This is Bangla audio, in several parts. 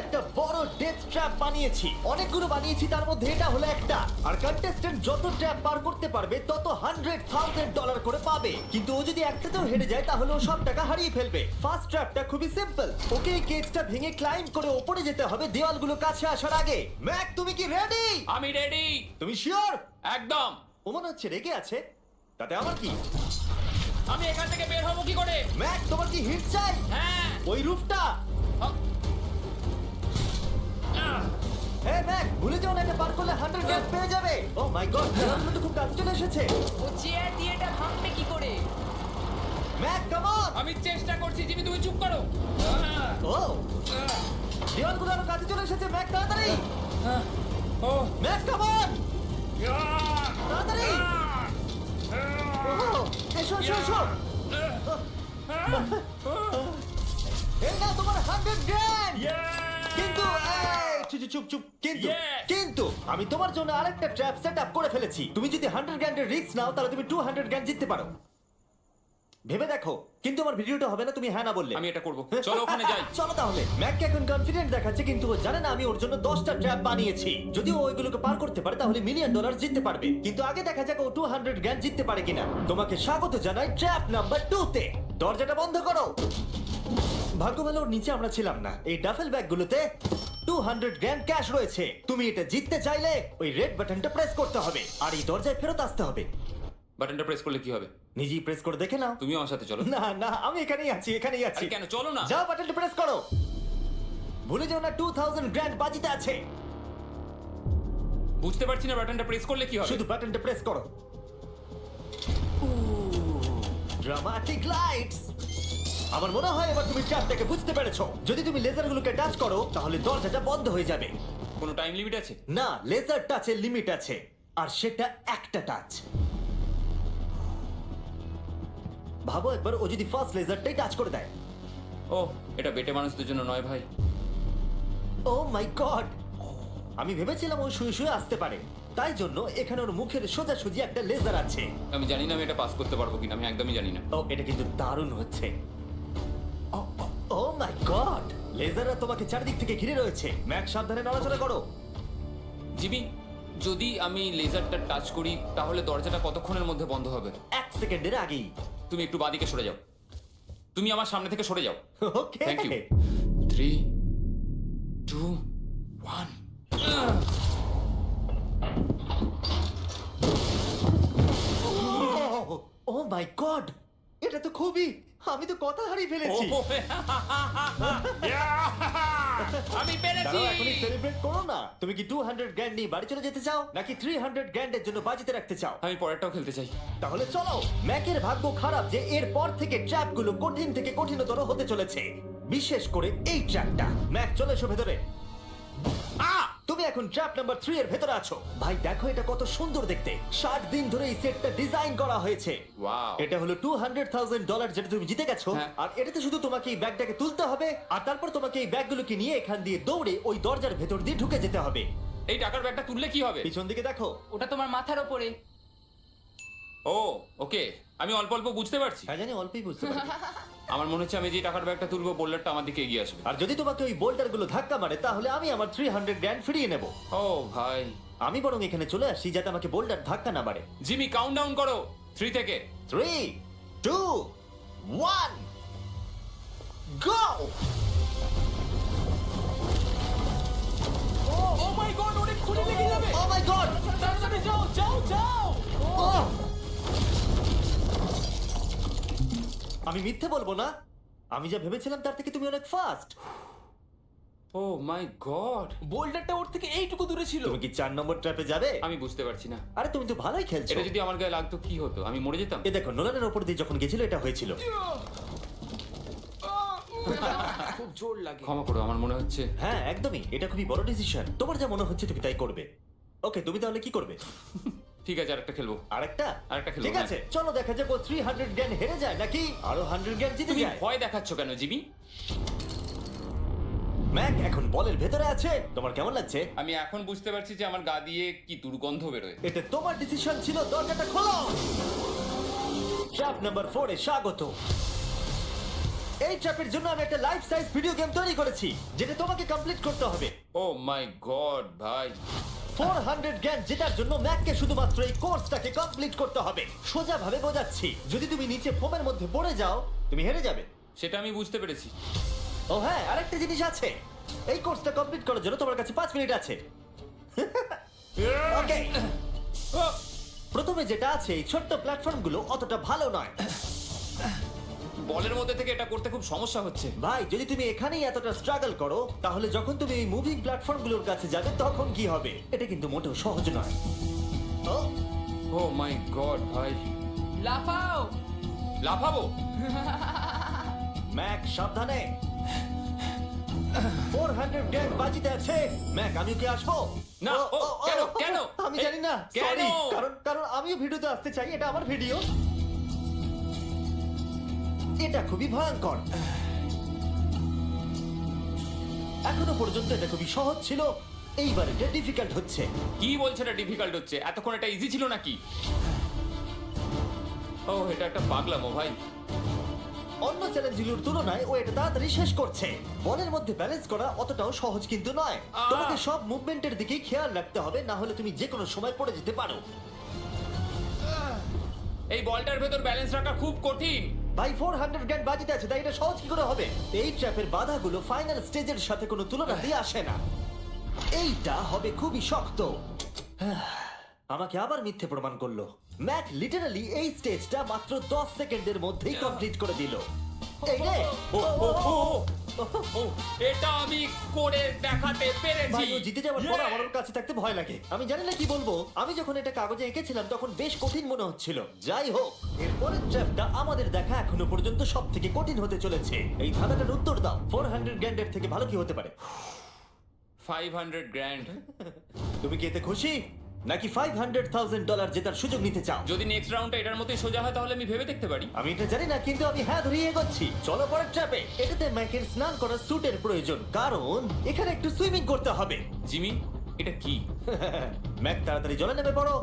একটা বড় ডেথ ট্র্যাপ বানিয়েছি। অনেকগুলো বানিয়েছি, তার মধ্যে এটা হলো একটা। আর কন্টেস্ট্যান্ট যত ট্র্যাপ পার করতে পারবে তত $100,000 করে পাবে। কিন্তু ও যদি একটাতেও হেরে যায় তাহলে ও সব টাকা হারিয়ে ফেলবে। ফার্স্ট ট্র্যাপটা খুবই সিম্পল। ওকে এই কেজটা ভেঙে ক্লাইম্ব করে ওপরে যেতে হবে দেওয়ালগুলো কাছে আসার আগে। ম্যাক, তুমি কি রেডি? আমি রেডি। তুমি শিওর? একদম। ও মনে হচ্ছে রেগে আছে। তাতে আমার কি? আমি এখান থেকে বের হবো কি করে? ম্যাক, তোমার কি হিট চাই? হ্যাঁ। ওই রুফটা। আহ, হ্যাঁ ম্যাক, ভুলে যাও না, এটা পার করলে 100 পেয়ে যাবে। ও মাই গড, দেওয়ালগুলো তো খুব কাছে চলে এসেছে। ও চেয়ার দিয়ে এটা ভাঙবে কি করে? Mac, come on. আমি চেষ্টা করছি, জিমি তুমি চুপ করো। ও, দেওয়ালগুলো আরো কাছে চলে এসেছে। ম্যাক, তাড়াতাড়ি। ও ম্যাক, কাম অন, তাড়াতাড়ি। ও, এসো এসো এসো। এই নাও তোমার 100 কিন্তু চুপ চুপ চুপ কিন্তু Yes! কিন্তু আমি তোমার জন্য আরেকটা ট্র্যাপ সেট আপ করে ফেলেছি। তুমি যদি 100 রিস্ক নাও তাহলে তুমি 200 জিততে পারো। ভেবে দেখো। কিন্তু আমার ভিডিওটা হবে না তুমি হ্যাঁ না বললে। আমি এটা করবো, চলো ওখানে যাই। চলো তাহলে। ম্যাককে এখন কনফিডেন্ট দেখাচ্ছে, কিন্তু ও জানে না আমি ওর জন্য 10টা ট্র্যাপ বানিয়েছি। যদি ও ওইগুলোকে পার করতে পারে তাহলে $1 মিলিয়ন জিততে পারবে। কিন্তু আগে দেখা যাক ও 200 জিততে পারে কিনা। তোমাকে স্বাগত জানাই ট্র্যাপ নাম্বার 2 তে। দরজাটা বন্ধ করো। ভাগ্য ভালো ওর নিচে আমরা ছিলাম না। এই ডাফেল ব্যাগগুলোতে $200 ক্যাশ রয়েছে। তুমি এটা জিততে চাইলে ওই রেড বাটনটা প্রেস করতে হবে আর এই দরজায় ফেরত আসতে হবে। বাটনটা প্রেস করলে কি হবে? নিজেই প্রেস করে দেখে নাও। তুমি আমার সাথে চলো। না না, আমি এখানেই আছি, এখানেই আছি। আরে কেন, চলো না। যাও, বাটনটা প্রেস করো। ভুলে যাও না $2,000 বাজিতে আছে। বুঝতে পারছি না বাটনটা প্রেস করলে কি হবে। শুধু বাটনটা প্রেস করো। Dramatic lights. আমার মনে হয় এবার তুমি ট্র্যাপটাকে বুঝতে পেরেছো। যদি তুমি লেজারগুলোকে টাচ করো তাহলে দরজাটা বন্ধ হয়ে যাবে। কোনো টাইম লিমিট আছে? না, লেজার টাচের লিমিট আছে, আর সেটা একটা টাচ। ভাবো একবার, ও যদি ফার্স্ট লেজারটাই টাচ করে দেয়। ও, এটা বেটে মানুষদের জন্য নয় ভাই। ও মাই গড, আমি ভেবেছিলাম ও শুয়ে শুয়ে আসতে পারে, তাই জন্য এখানে ওর মুখের সোজাসুজি একটা লেজার আছে। আমি জানি না আমি এটা পাস করতে পারবো কিনা, আমি একদমই জানি না। ও, এটা কিন্তু দারুণ হচ্ছে। ও মাই গড, লেজাররা তোমাকে চারদিক থেকে ঘিরে রয়েছে। ম্যাক, সাবধানে নড়াচড়া করো। জিমি, যদি আমি লেজারটা টাচ করি তাহলে দরজাটা কতক্ষণের মধ্যে বন্ধ হবে? 1 সেকেন্ডের আগেই। তুমি একটু বাদিকে সরে যাও। তুমি আমার সামনে থেকে সরে যাও। Okay. Thank you. 3, 2, 1। Oh my god, এটা তো খুবই, আমি তো কথা হারিয়ে ফেলেছি। আমি পেরেছি। দাঁড়াও, এখনই সেলিব্রেট করো না। তুমি কি $200 নিয়ে বাড়ি চলে যেতে চাও নাকি $300 এর জন্য বাজিতে রাখতে চাও? আমি পরেরটাও খেলতে চাই। তাহলে চলো। ম্যাকের ভাগ্য খারাপ যে এর পর থেকে ট্র্যাপগুলো কঠিন থেকে কঠিনতর হতে চলেছে, বিশেষ করে এই ট্র্যাপটা। ম্যাক, চলে এসো ভেতরে। তুমি এখন ট্র্যাপ নাম্বার 3 এর ভেতরে আছো। ভাই দেখো এটা কত সুন্দর দেখতে। 60 দিন ধরে এই সেটটা ডিজাইন করা হয়েছে। Wow! এটা হলো $200,000 যেটা তুমি জিতে গেছো। হ্যাঁ। আর এটাতে শুধু তোমাকে এই ব্যাগটাকে তুলতে হবে, আর তারপর তোমাকে এই ব্যাগগুলোকে নিয়ে এখান দিয়ে দৌড়ে ওই দরজার ভেতর দিয়ে ঢুকে যেতে হবে। এই টাকার ব্যাগটা তুললে কি হবে? পিছন দিকে দেখো। ওটা তোমার মাথার ওপরে। ও, ওকে। আমি অল্প অল্প বুঝতে পারছি। হ্যাঁ জানি, অল্পই বুঝতে পারছি। আমার মনে হচ্ছে আমি যে টাকার ব্যাগটা তুলবো বোল্ডারটা আমার দিকে এগিয়ে আসবে। আর যদি তোমাকে ওই বোল্টারগুলো ধাক্কা মারে তাহলে আমি আমার $300 ফিরিয়ে নেব। ও ভাই। আমি বরং এখানে চলে আসি যাতে আমাকে বোল্ডার ধাক্কা না মারে। জিমি, কাউন্ট ডাউন করো 3 থেকে। 3, 2, 1, গো! ও মাই গড, ওরে খুলে লেগে যাবে। ও মাই গড! তাড়াতাড়ি যাও যাও যাও। আমি মিথ্যে বলবো না, আমি যা ভেবেছিলাম তার থেকে তুমি অনেক ফাস্ট। O my god. বোল্ডারটা ওর থেকে এইটুকু দূরে ছিল। তুমি কি 4 নম্বর ট্র্যাপে যাবে? আমি বুঝতে পারছি না। আরে তুমি তো ভালোই খেলছো। এটা যদি আমার গায়ে লাগতো কি হতো? আমি মরে যেতাম। এ দেখো, নোলানের ওপর দিয়ে যখন গেছিল এটা হয়েছিল। খুব জোর লাগে। ক্ষমা করো, আমার মনে হচ্ছে হ্যাঁ একদমই, এটা খুবই বড় ডিসিশন। তোমার যা মনে হচ্ছে তুমি তাই করবে। ওকে, তুমি তাহলে কি করবে? ঠিক আছে, আরেকটা খেলবো। আরেকটা? আরেকটা খেলবো, ঠিক আছে, চলো দেখা যাক ও $300 হেরে যায় নাকি আরো $100 জিতে তুমি যায়। ভয় দেখাচ্ছ কেন জিমি? ম্যাক এখন বলের ভেতরে আছে। তোমার কেমন লাগছে? আমি এখন বুঝতে পারছি যে আমার গা দিয়ে কি দুর্গন্ধ বেরোয়। এটা তোমার ডিসিশন ছিল। দরজাটা খোলো। ট্র্যাপ নাম্বার 4 এ স্বাগত। এই ট্র্যাপের জন্য আমি একটা লাইফ সাইজ ভিডিও গেম তৈরি করেছি যেটা তোমাকে কমপ্লিট করতে হবে। ও মাই গড ভাই, 400 জ্ঞান জেতার জন্য ম্যাককে শুধুমাত্র এই কোর্সটাকে কমপ্লিট করতে হবে। সোজা ভাবে বোঝাচ্ছি, যদি তুমি নিচে ফোমের মধ্যে পড়ে যাও তুমি হেরে যাবে। সেটা আমি বুঝতে পেরেছি। ও হ্যাঁ, আরেকটা জিনিস আছে, এই কোর্সটা কমপ্লিট করার জন্য তোমার কাছে 5 মিনিট আছে। ওকে, প্রথমে যেটা আছে এই ছোট্ট প্ল্যাটফর্মগুলো অতটা ভালো নয়। বলের মধ্যে থেকে এটা করতে খুব সমস্যা হচ্ছে। ভাই যদি তুমি এখানেই এতটা স্ট্রাগল করো তাহলে যখন তুমি এই মুভিং প্ল্যাটফর্মগুলোর কাছে যাবে তখন কি হবে? এটা কিন্তু মোটেও সহজ নয়। ও ও মাই গড ভাই, লাফাও। লাফাবো? ম্যাক সাবধানে, 400 গ্যাং বাজিতে আছে। ম্যাক আমি কি আসবো? না, কেন, কেন? আমি জানি না, কেন? সরি, কারণ আমিও ভিডিওতে আসতে চাই, এটা আমার ভিডিও। এটা খুবই ভয়ঙ্কর। এখনো পর্যন্ত এটা খুবই সহজ ছিল, এইবার এটা ডিফিকাল্ট হচ্ছে। কি বলছে এটা ডিফিকাল্ট হচ্ছে? এতক্ষণ এটা ইজি ছিল নাকি? ও এটা একটা পাগলামো ভাই। অন্য চ্যালেঞ্জগুলোর তুলনায় ও এটা তাড়াতাড়ি শেষ করছে। বলের মধ্যে ব্যালেন্স করা অতটাও সহজ কিন্তু নয়। তোমাকে সব মুভমেন্টের দিকেই খেয়াল রাখতে হবে, না হলে তুমি যে কোনো সময় পড়ে যেতে পারো। এই বলটার ভেতর ব্যালেন্স রাখা খুব কঠিন। ভাই 400 গ্র্যান্ড বাজিতে আছে, তাই এটা সহজ কি করে হবে? এই ট্র্যাপের বাধাগুলো ফাইনাল স্টেজের সাথে কোনো তুলনাতেই আসে না। এইটা হবে খুবই শক্ত। আমাকে আবার মিথ্যে প্রমাণ করলো। ম্যাক লিটারালি এই স্টেজটা মাত্র 10 সেকেন্ডের মধ্যেই কমপ্লিট করে দিল। এই রে, ও এটা আমি করে দেখাতে পেরেছি। ভাই ও জিতে যাওয়ার পর আমার ওর কাছে থাকতে ভয় লাগে। আমি জানি না কি বলবো। আমি যখন এটা কাগজে এঁকেছিলাম তখন বেশ কঠিন মনে হচ্ছিল। যাই হোক, এরপরের ট্র্যাপটা আমাদের দেখা এখনো পর্যন্ত সব থেকে কঠিন হতে চলেছে। এই ধাঁধাটার উত্তর দাও, 400 গ্র্যান্ডের থেকে ভালো কি হতে পারে? 500 গ্র্যান্ড। তুমি কি এতে খুশি, নাকি $500,000 জেতার সুযোগ নিতে চাও? যদি নেক্সট রাউন্ডটা এটার মতোই সোজা হয় তাহলে আমি ভেবে দেখতে পারি। আমি এটা জানি না, কিন্তু আমি হ্যাঁ ধরে এগোচ্ছি। চলো পরের ট্র্যাপে। এটাতে ম্যাকের স্নান করার স্যুটের প্রয়োজন, কারণ এখানে একটু সুইমিং করতে হবে। জিমি এটা কি? ম্যাক তাড়াতাড়ি জলে নেমে পড়ো।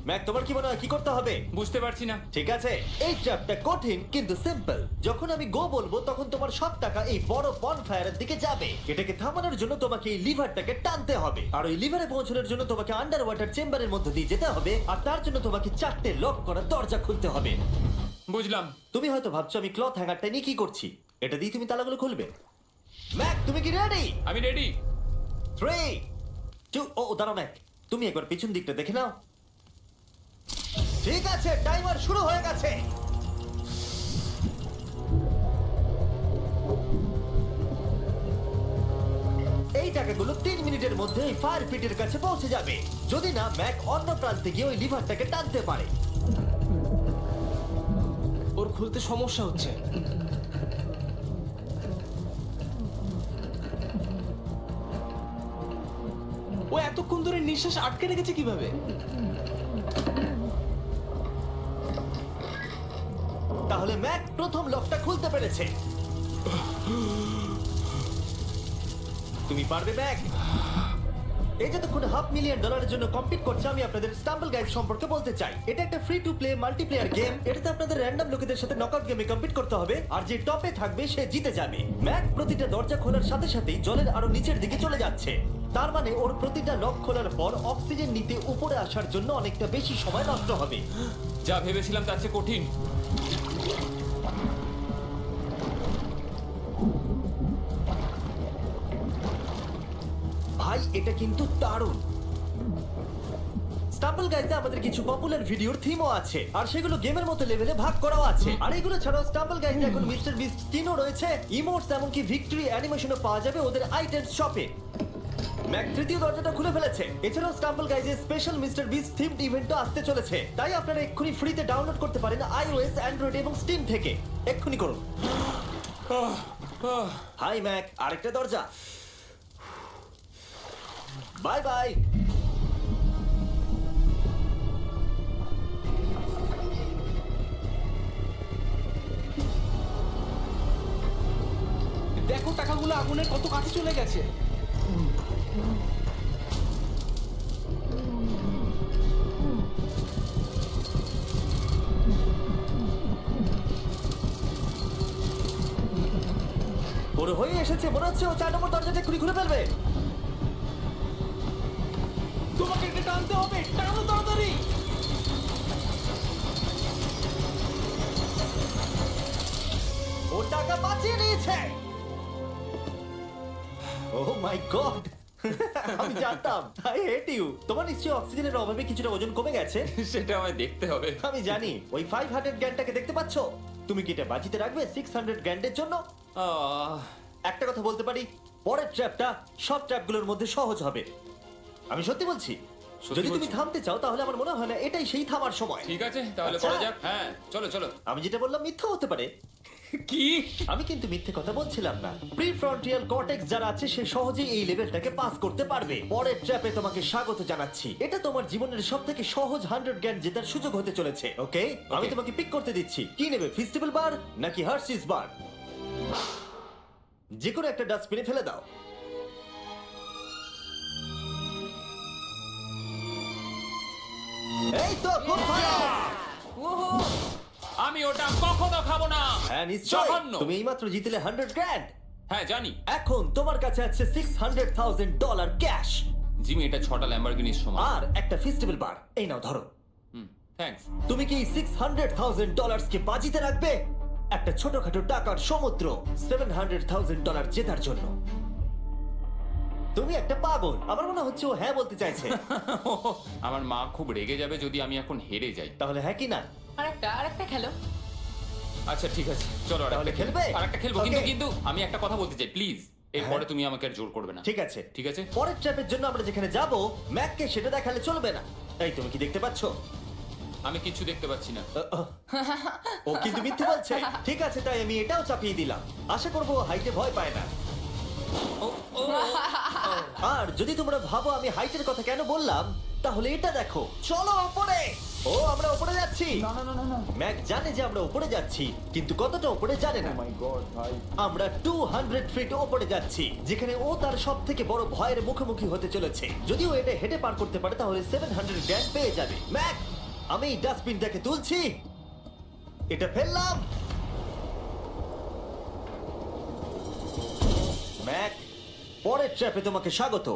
ম্যাক তোমার কি মনে হয় কি করতে হবে? বুঝতে পারছি না। ঠিক আছে, এই ট্র্যাপটা কঠিন কিন্তু সিম্পল। যখন আমি গো বলবো তখন তোমার সব টাকা এই বড় বনফায়ারের দিকে যাবে। এটাকে থামানোর জন্য তোমাকে এই লিভারটাকে টানতে হবে, আর ওই লিভারে পৌঁছানোর জন্য তোমাকে আন্ডার ওয়াটার চেম্বারের মধ্যে দিয়ে যেতে হবে, আর তার জন্য তোমাকে 4টে লক করা দরজা খুলতে হবে। বুঝলাম। তুমি হয়তো ভাবছো আমি ক্লথ হ্যাঙ্গারটা নিয়ে কি করছি। এটা দিয়ে তুমি তালাগুলো খুলবে। ম্যাক তুমি কি রেডি? আমি রেডি। 3 2 ও দাঁড়াও ম্যাক, তুমি একবার পিছন দিকটা দেখে নাও। ঠিক আছে, টাইমার শুরু হয়ে গেছে। এই টাকাগুলো 3 মিনিটের মধ্যে ওই ফায়ার পিটের কাছে পৌঁছে যাবে, যদি না ম্যাক অন্য প্রান্তে গিয়ে ওই লিভারটাকে টানতে পারে। ওর খুলতে সমস্যা হচ্ছে। ও এতক্ষণ ধরে নিঃশ্বাস আটকে রেখেছে কিভাবে? তাহলে ম্যাক প্রথম লকটা খুলতে পেরেছে। তুমি পারবে ম্যাক? এই যতক্ষণ $500,000 জন্য কম্পিট করছে, আমি আপনাদের স্টাম্বল গাইজ সম্পর্কে বলতে চাই। এটা একটা free to play multiplayer game. এটাতে আপনাদের র্যান্ডম লোকেদের সাথে নকআউট গেমে কম্পিট করতে হবে, আর যে টপে থাকবে সে জিতে যাবে। ম্যাক প্রতিটা দরজা খোলার সাথে সাথেই জলের আরো নিচের দিকে চলে যাচ্ছে। তার মানে ওর প্রতিটা লক খোলার পর অক্সিজেন নিতে উপরে আসার জন্য অনেকটা বেশি সময় নষ্ট হবে। যা ভেবেছিলাম তার চেয়ে কঠিন। ভাই এটা কিন্তু দারুণ। স্টাম্বল গাইজে আমাদের কিছু পপুলার ভিডিওর থিমও আছে, আর সেগুলো গেমের মতো লেভেলে ভাগ করাও আছে। আর এগুলো ছাড়াও স্টাম্বল গাইজে এখন মিস্টার বিস্ট স্কিনও রয়েছে, ইমোটস, এমনকি ভিক্টরি অ্যানিমেশনও পাওয়া যাবে ওদের আইটেমস শপে। ম্যাক তৃতীয় দরজাটা খুলে ফেলেছে। এছাড়াও স্টাম্বল গাইজে স্পেশাল মিস্টার বিস্ট থিমড ইভেন্টও আসতে চলেছে, তাই আপনারা এক্ষুনি ফ্রিতে ডাউনলোড করতে পারেন iOS, অ্যান্ড্রয়েড এবং স্টিম থেকে। এক্ষুনি করুন। হাই ম্যাক, আরেকটা দরজা। Bye bye. দেখো টাকাগুলো আগুনের কত কাছে চলে গেছে। ওর হয়ে এসেছে, মনে হচ্ছে ও 4 নম্বর দরজাটা খুলে ফেলবে। তোমাকে এটা টানতে হবে, টানো তাড়াতাড়ি। ও টাকা বাঁচিয়ে নিয়েছে। ও মাই গড, আমি জানতাম। I hate you. তোমার নিশ্চয়ই অক্সিজেনের অভাবে কিছুটা ওজন কমে গেছে। সেটা আমায় দেখতে হবে। আমি জানি। ওই 500 গ্র্যান্ডটাকে দেখতে পাচ্ছ? তুমি কি এটা বাজিতে রাখবে 600 গ্র্যান্ডের জন্য? আহ, একটা কথা বলতে পারি, পরের ট্র্যাপটা সব ট্র্যাপগুলোর মধ্যে সহজ হবে। আমি সত্যি বলছি। সত্যি যদি তুমি বলছো? থামতে চাও তাহলে আমার মনে হয় না এটাই সেই থামার সময়। ঠিক আছে তাহলে আচ্ছা। করা যাক। হ্যাঁ চলো চলো। আমি যেটা বললাম মিথ্যা হতে পারে। কি? আমি কিন্তু মিথ্যে কথা বলছিলাম না। প্রিফ্রন্টিয়াল কর্টেক্স যারা আছে সে সহজেই এই লেভেলটাকে পাস করতে পারবে। পরের ট্র্যাপে তোমাকে স্বাগত জানাচ্ছি। এটা তোমার জীবনের সবথেকে সহজ 100 জ্ঞান জেতার সুযোগ হতে চলেছে। ওকে, আমি তোমাকে পিক করতে দিচ্ছি। কি নেবে, ফেস্টিভ্যাল বার নাকি হার্শিস বার? যে কোনো একটা ডাস্টবিনে ফেলে দাও। এই তো খুব ভালো। আমি ওটা কখনো খাবো না। হ্যাঁ নিশ্চয়ই। জঘন্য। তুমি এইমাত্র জিতলে 100 গ্র্যান্ড। হ্যাঁ জানি। এখন তোমার কাছে আছে $600,000 ক্যাশ জিমি এটা 6টা ল্যাম্বরগিনির সমান। আর একটা ফেস্টিভ্যাল বার। এই নাও ধরো। থ্যাঙ্কস। তুমি কি $600,000 কে বাজিতে রাখবে একটা ছোটখাটো টাকার সমুদ্র $700,000 জেতার জন্য? তুমি একটা পাগল। আমার মনে হচ্ছে ও হ্যাঁ বলতে চাইছে। আমার মা খুব রেগে যাবে যদি আমি এখন হেরে যাই। তাহলে হ্যাঁ কি না? আরেকটা খেলো। আচ্ছা ঠিক আছে চলো তাহলে খেলবে? আরেকটা খেলবো। Okay. কিন্তু কিন্তু আমি একটা কথা বলতে চাই প্লিজ। এরপরে হ্যাঁ। তুমি আমাকে আর জোর করবে না। ঠিক আছে। ঠিক আছে। পরের ট্র্যাপের জন্য আমরা যেখানে যাব ম্যাককে সেটা দেখালে চলবে না। এই তুমি কি দেখতে পাচ্ছ? আমি কিছু দেখতে পাচ্ছি না। ও কিন্তু মিথ্যে বলছে। ঠিক আছে, তাই আমি এটাও চাপিয়ে দিলাম। আশা করবো হাইটে ভয় পায় না। আর যদি তোমরা ভাবো আমি হাইটের কথা কেন বললাম, তাহলে এটা দেখো। চলো উপরে। ও আমরা উপরে যাচ্ছি। ম্যাক জানে যে আমরা উপরে যাচ্ছি, কিন্তু কতটা উপরে জানে না। আমরা 200 ফিট উপরে যাচ্ছি, যেখানে ও তার সব থেকে বড় ভয়ের মুখোমুখি হতে চলেছে। যদি ও এটা হেঁটে পার করতে পারে তাহলে 700 গ্র্যান্ড পেয়ে যাবে। ম্যাক, আমি ডাস্টবিনটাকে তুলছি, এটা ফেললাম। ম্যাক, পরের ট্র্যাপে তোমাকে স্বাগত।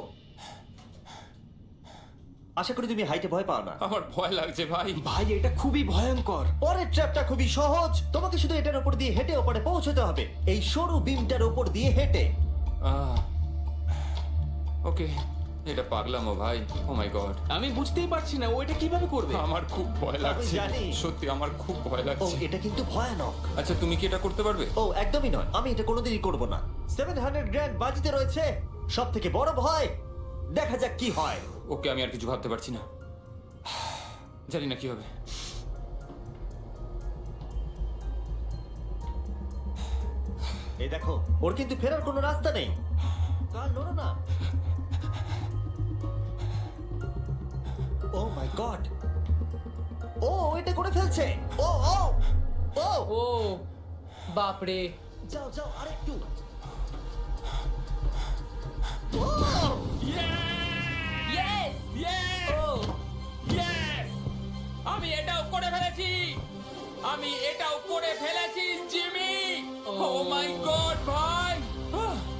আশা করি তুমি হাইটে ভয় পাও না। আমার ভয় লাগছে ভাই। ভাই এটা খুবই ভয়ঙ্কর। পরের ট্র্যাপটা খুবই সহজ। তোমাকে শুধু এটার উপর দিয়ে হেঁটে ওপরে পৌঁছতে হবে, এই সরু বিমটার উপর দিয়ে হেঁটে। ওকে, এটা পাগলামো ভাই। ও মাই গড। আমি বুঝতেই পারছি না ও এটা কিভাবে করবে। আমার খুব ভয় লাগছে। জানি। সত্যি আমার খুব ভয় ও লাগছে। এটা কিন্তু ভয়ানক। আচ্ছা তুমি কি এটা করতে পারবে? ও একদমই নয়, আমি এটা কোনোদিনই করব না। 700 গ্র্যান্ড বাজিতে রয়েছে। সব থেকে বড় ভয়, দেখা যাক কি হয়। ওকে, আমি আর কিছু ভাবতে পারছি না। জানি না কি হবে। এই দেখো, ওর কিন্তু ফেরার কোনো রাস্তা নেই। কাল নড়ো না। ও মাই গড, ও এটা করে ফেলছে। ও ও ও ও বাপরে। যাও যাও আরেকটু। ও ইয়েস! ও আমি এটাও করে ফেলেছি। আমি এটাও করে ফেলেছি জিমি। ও মাই গড ভাই।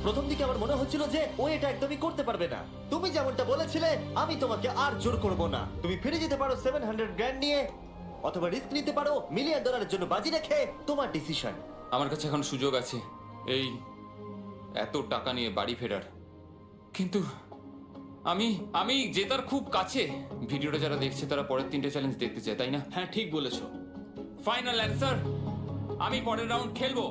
প্রথম দিকে আমার মনে হচ্ছিল যে ও এটা একদমই করতে পারবে না। তুমি যেমনটা বলেছিলে, আমি তোমাকে আর জোর করব না। তুমি ফিরে যেতে পারো 700 গ্র্যান্ড নিয়ে, অথবা রিস্ক নিতে পারো $1,000,000 জন্য বাজি রেখে। তোমার ডিসিশন। আমার কাছে এখন সুযোগ আছে এই এত টাকা নিয়ে বাড়ি ফেরার। কিন্তু আমি আমি জেতার খুব কাছে। ভিডিওটা যারা দেখছে তারা পরের 3টে চ্যালেঞ্জ দেখতে চায়, তাই না? হ্যাঁ ঠিক বলেছো। ফাইনাল অ্যান্সার, আমি পরের রাউন্ড খেলবো।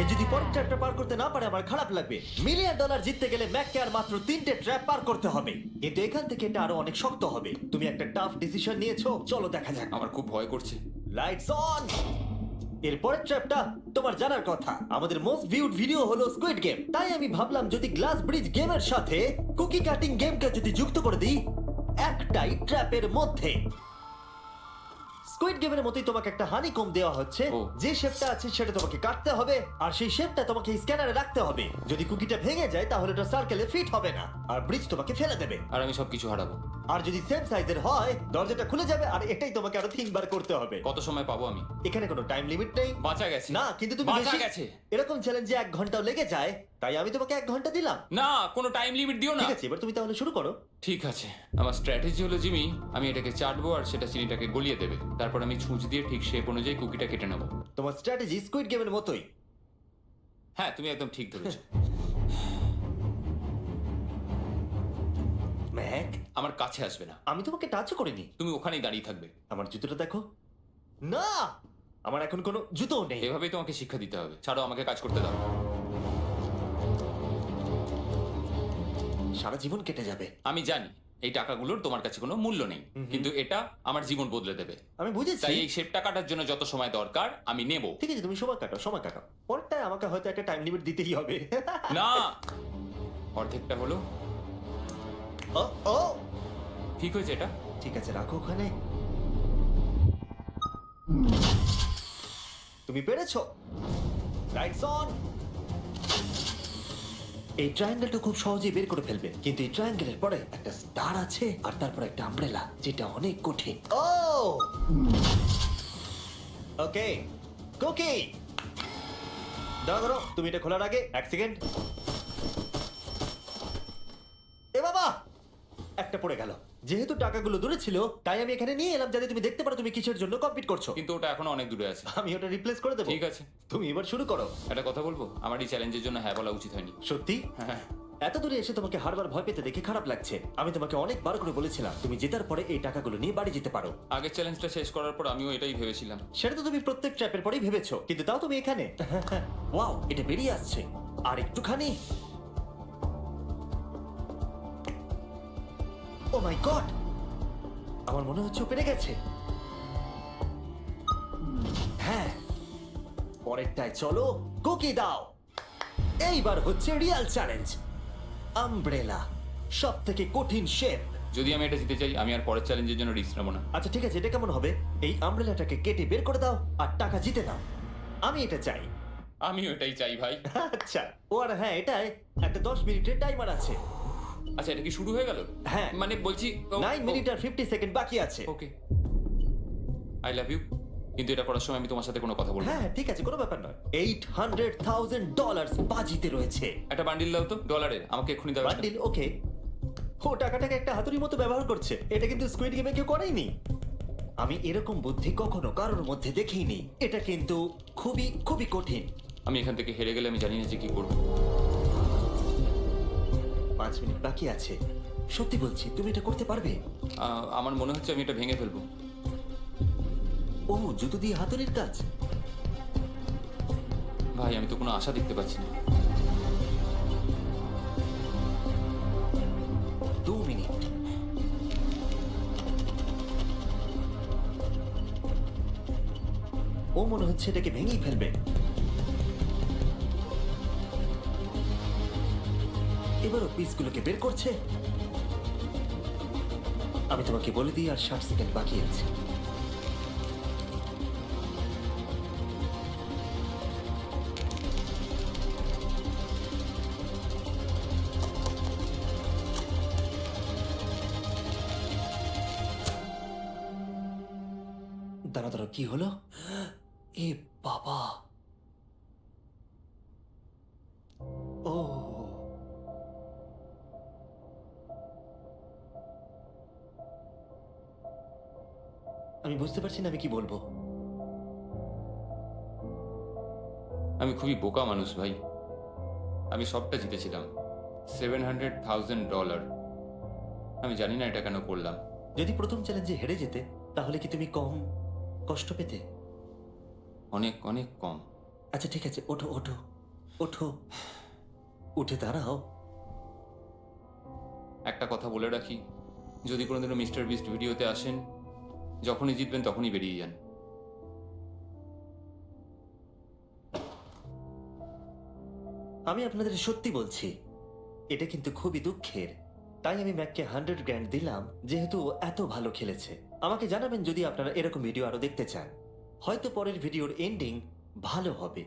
এ যদি পরের ট্র্যাপটা পার করতে না পারে আমার খারাপ লাগবে। $1,000,000 জিততে গেলে ম্যাককে আর মাত্র 3টে ট্র্যাপ পার করতে হবে, কিন্তু এখান থেকে এটা আরো অনেক শক্ত হবে। তুমি একটা টাফ ডিসিশন নিয়েছো, চলো দেখা যাক। আমার খুব ভয় করছে। Lights on. এর পরের ট্র্যাপটা তোমার জানার কথা। আমাদের মোস্ট ভিউড ভিডিও হলো স্কুইড গেম, তাই আমি ভাবলাম যদি গ্লাস ব্রিজ গেমের সাথে কুকি কাটিং গেমকে যদি যুক্ত করে দিই একটাই ট্র্যাপের মধ্যে। স্কুইড গেমের মতোই তোমাকে একটা হানিকম দেওয়া হচ্ছে। ও। যে শেপটা আছে সেটা তোমাকে কাটতে হবে, আর সেই শেপটা তোমাকে স্ক্যানারে রাখতে হবে। যদি কুকিটা ভেঙে যায় তাহলে এটা সার্কেলে ফিট হবে না, আর ব্রিজ তোমাকে ফেলে দেবে। আর আমি সবকিছু হারাবো। আর যদি সেম সাইজের হয় দরজাটা খুলে যাবে আর এটাই তোমাকে আরো 3 বার করতে হবে। কত সময় পাবো আমি? এখানে কোনো টাইম লিমিট নেই। বাঁচা গেছে। না কিন্তু তুমি বাঁচা বেশি- গেছে। এরকম চ্যালেঞ্জে 1 ঘন্টাও লেগে যায়, তাই আমি তোমাকে 1 ঘন্টা দিলাম। না, কোনো টাইম লিমিট দিও না। ঠিক আছে, এবার তুমি তাহলে শুরু করো। ঠিক আছে, আমার স্ট্র্যাটেজি হলো জিমি, আমি এটাকে চাটবো আর সেটা চিনিটাকে গলিয়ে দেবে। তারপর আমি ছুঁচ দিয়ে ঠিক শেপ অনুযায়ী কুকিটা কেটে নেবো। তোমার স্ট্র্যাটেজি স্কুইড গেমের মতোই। হ্যাঁ, তুমি একদম ঠিক ধরেছো। ম্যাক, আমার কাছে আসবে না। আমি তোমাকে টাচও করিনি। তুমি ওখানেই দাঁড়িয়ে থাকবে। আমার জুতোটা দেখো। না, আমার এখন কোনো জুতোও নেই। এভাবেই তোমাকে শিক্ষা দিতে হবে। ছাড়ো, আমাকে কাজ করতে দাও। সারা জীবন কেটে যাবে। আমি জানি এই টাকাগুলোর তোমার কাছে কোনো মূল্য নেই, কিন্তু এটা আমার জীবন বদলে দেবে। আমি বুঝেছি। তাই এই শেপটা কাটার জন্য যত সময় দরকার আমি নেব। ঠিক আছে, তুমি সময় কাটো, সময় কাটো। পরেরটায় আমাকে হয়তো একটা টাইম লিমিট দিতেই হবে। না, অর্ধেকটা হলো। ও ও, ঠিক হয়েছে এটা। ঠিক আছে, রাখো ওখানে। তুমি পেরেছো। Lights on. এই ট্রায়াঙ্গেলটা খুব সহজেই বের করে ফেলবে, কিন্তু এই ট্রায়াঙ্গেলের পরে একটা স্টার আছে আর তারপর একটা আমব্রেলা, যেটা অনেক কঠিন। ও ওকে, কুকি দাঁড়াও দাঁড়াও, তুমি এটা খোলার আগে 1 সেকেন্ড। এ বাবা, একটা পড়ে গেল। যেহেতু টাকাগুলো দূরে ছিল তাই আমি এখানে নিয়ে এলাম যাতে তুমি দেখতে পারো তুমি কিসের জন্য কমপ্লিট করছো। কিন্তু ওটা এখনো অনেক দূরে আছে। আমি ওটা রিপ্লেস করে দেবো। ঠিক আছে, তুমি এবার শুরু করো। একটা কথা বলবো, আমার এই চ্যালেঞ্জের জন্য হ্যাঁ বলা উচিত হয়নি। সত্যি হ্যাঁ, এত দূরে এসে তোমাকে হারবার ভয় পেতে দেখে খারাপ লাগছে। আমি তোমাকে অনেকবার করে বলেছিলাম তুমি জেতার পরে এই টাকাগুলো নিয়ে বাড়ি যেতে পারো। আগের চ্যালেঞ্জটা শেষ করার পর আমিও এটাই ভেবেছিলাম। সেটা তো তুমি প্রত্যেক ট্র্যাপের পরেই ভেবেছো, কিন্তু তাও তুমি এখানে। ওয়াও, এটা বেরিয়ে আসছে। আর একটুখানি। ও মাই গড, আমার মনে হচ্ছে ও পেরে গেছে। হ্যাঁ, পরেরটায় চলো, কুকি দাও। এইবার হচ্ছে রিয়েল চ্যালেঞ্জ, আমব্রেলা, সব থেকে কঠিন শেপ। যদি আমি এটা জিতে চাই আমি আর পরের চ্যালেঞ্জের জন্য রিস্ক নেবো না। আচ্ছা ঠিক আছে, এটা কেমন হবে? এই আমব্রেলাটাকে কেটে বের করে দাও আর টাকা জিতে নাও। আমি এটা চাই। আমিও এটাই চাই ভাই। আচ্ছা, ও আর হ্যাঁ, এটাই একটা 10 মিনিটের টাইমার আছে। আচ্ছা, এটা কি শুরু হয়ে গেল? হ্যাঁ। মানে বলছি 9 মিনিট আর 50 সেকেন্ড বাকি আছে। ওকে, আই লাভ ইউ। কিন্তু এটা করার সময় আমি তোমার সাথে কোনো কথা বলবো না। হ্যাঁ ঠিক আছে, কোনো ব্যাপার নয়। $800,000 বাজিতে রয়েছে। একটা বান্ডিল দাও তো ডলারের, আমাকে এক্ষুনি দাও একটা। বান্ডিল, ওকে। ও টাকাটাকে একটা হাতুড়ির মতো ব্যবহার করছে। এটা কিন্তু স্কুইড গেমে কেউ করেইনি। আমি এরকম বুদ্ধি কখনো কারোর মধ্যে দেখিনি। এটা কিন্তু খুবই খুবই কঠিন। আমি এখান থেকে হেরে গেলে আমি জানি না যে কি করবো। 5 মিনিট বাকি আছে। সত্যি বলছি, তুমি এটা করতে পারবে? আমার মনে হচ্ছে আমি এটা ভেঙে ফেলবো। ও, জুতো দিয়ে হাতুড়ির কাজ। ভাই, আমি তো কোনো আশা দেখতে পাচ্ছি না। 2 মিনিট। ও মনে হচ্ছে এটাকে ভেঙেই ফেলবে। এবারও পিসগুলোকে বের করছে। আমি তোমাকে বলে দিই আর 60 সেকেন্ড বাকি আছে। দাঁড়া দাঁড়া, কি হলো? এ বাবা, ও আমি বুঝতে পারছি না আমি কি বলবো। আমি খুবই বোকা মানুষ ভাই। আমি সবটা জিতেছিলাম, $700,000। আমি জানি না এটা কেন করলাম। যদি প্রথম চ্যালেঞ্জে হেরে যেতে তাহলে কি তুমি কম কষ্ট পেতে? অনেক অনেক কম। আচ্ছা ঠিক আছে, ওঠো ওঠো ওঠো, উঠে দাঁড়াও। একটা কথা বলে রাখি, যদি কোনোদিনও মিস্টার বিস্ট ভিডিওতে আসেন, যখনই জিতবেন তখনই বেরিয়ে যান। আমি আপনাদের সত্যি বলছি, এটা কিন্তু খুবই দুঃখের। তাই আমি ম্যাককে 100 গ্র্যান্ড দিলাম, যেহেতু ও এত ভালো খেলেছে। আমাকে জানাবেন যদি আপনারা এরকম ভিডিও আরো দেখতে চান। হয়তো পরের ভিডিওর এন্ডিং ভালো হবে।